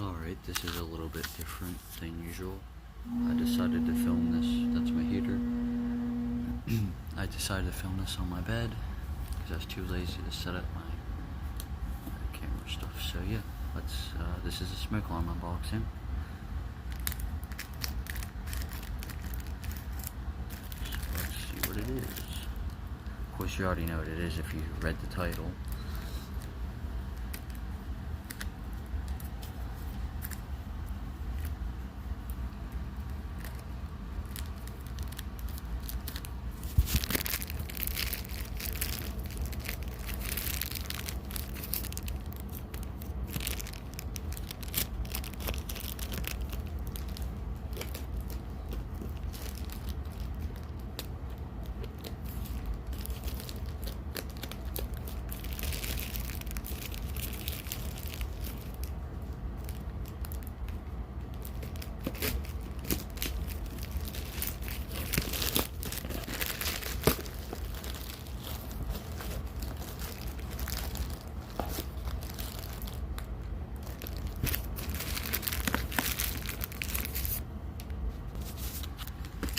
Alright, this is a little bit different than usual. I decided to film this, that's my heater. I decided to film this on my bed because I was too lazy to set up my camera stuff. So yeah, this is a smoke alarm unboxing. So let's see what it is. Of course you already know what it is if you read the title.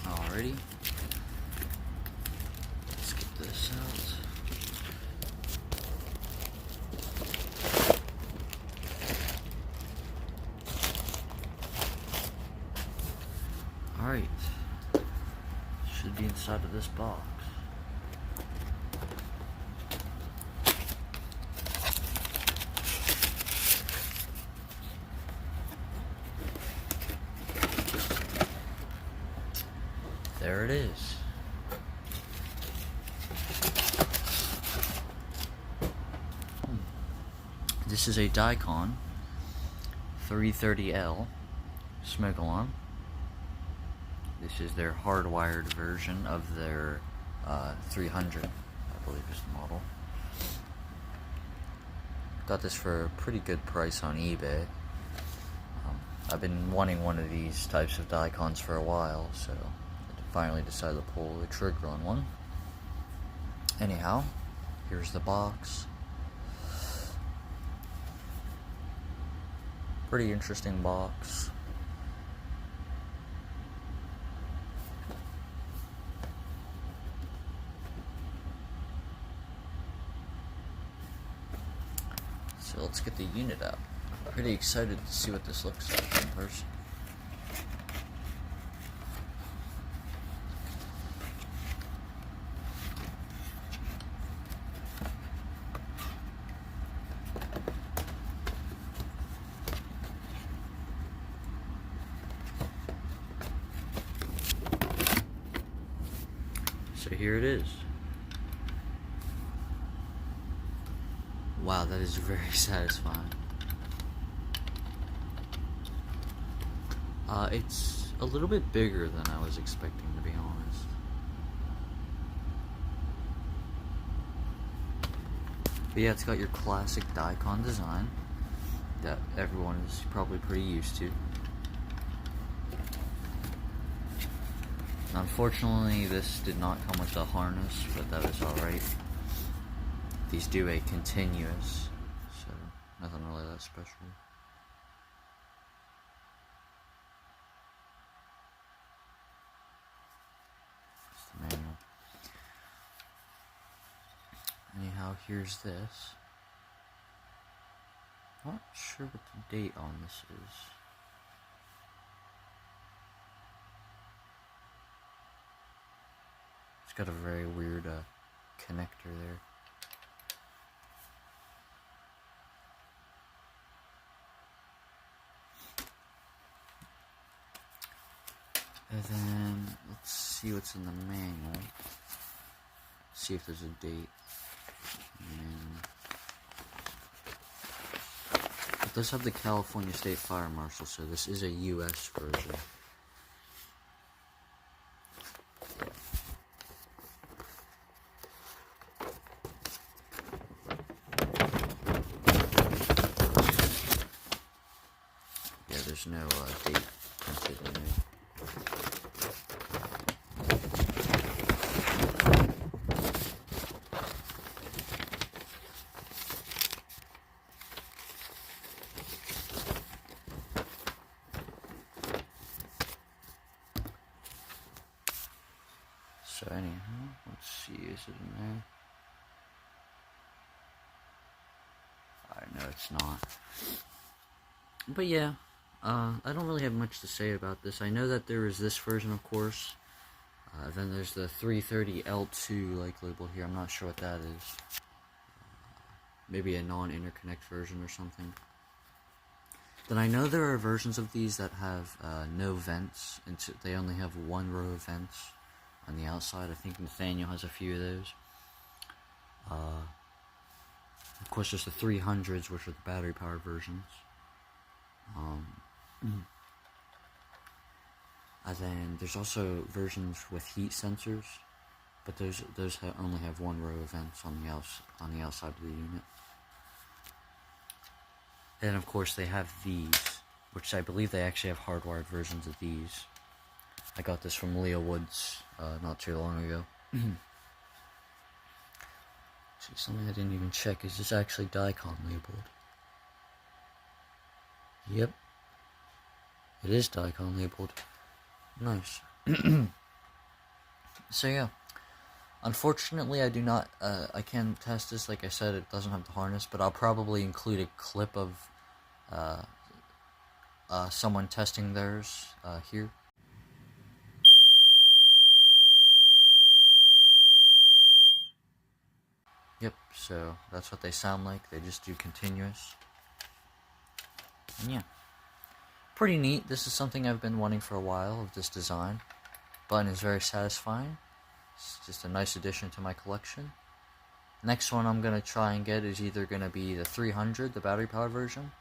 Alrighty, let's get this out. Alright, should be inside of this box. There it is. This is a Dicon 330L smoke alarm. This is their hardwired version of their 300, I believe is the model. Got this for a pretty good price on eBay. I've been wanting one of these types of Dicons for a while, so I finally decided to pull the trigger on one. Anyhow, here's the box. Pretty interesting box. So let's get the unit out. Pretty excited to see what this looks like in person. So here it is. Wow, that is very satisfying. It's a little bit bigger than I was expecting, to be honest. But yeah, it's got your classic Dicon design that everyone is probably pretty used to. Unfortunately, this did not come with a harness, but that is alright. These do a continuous, so nothing really that special. It's the manual. Anyhow, here's this. Not sure what the date on this is. It's got a very weird connector there. And then let's see what's in the manual. See if there's a date. It does have the California State Fire Marshal, so this is a US version. Yeah, there's no date printed in there. spaces in there. I know it's not. But yeah, I don't really have much to say about this. I know that there is this version, of course. Then there's the 330L2 like label here. I'm not sure what that is. Maybe a non-interconnect version or something. Then I know there are versions of these that have no vents. They only have one row of vents on the outside. I think Nathaniel has a few of those. Of course, there's the 300s, which are the battery-powered versions. And then there's also versions with heat sensors, but those only have one row of vents on the outside of the unit. And of course they have these, which I believe they actually have hardwired versions of these. I got this from Leo Woods not too long ago. See, something I didn't even check, is this actually Dicon labeled? Yep. It is Dicon labeled. Nice. So yeah. Unfortunately, I can't test this. Like I said, it doesn't have the harness, but I'll probably include a clip of someone testing theirs here. Yep, so that's what they sound like. They just do continuous. And yeah. Pretty neat. This is something I've been wanting for a while, of this design. Button is very satisfying. It's just a nice addition to my collection. Next one I'm going to try and get is either going to be the 300, the battery-powered version,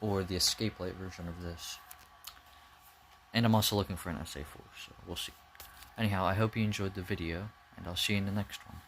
or the escape light version of this. And I'm also looking for an SA4, so we'll see. Anyhow, I hope you enjoyed the video, and I'll see you in the next one.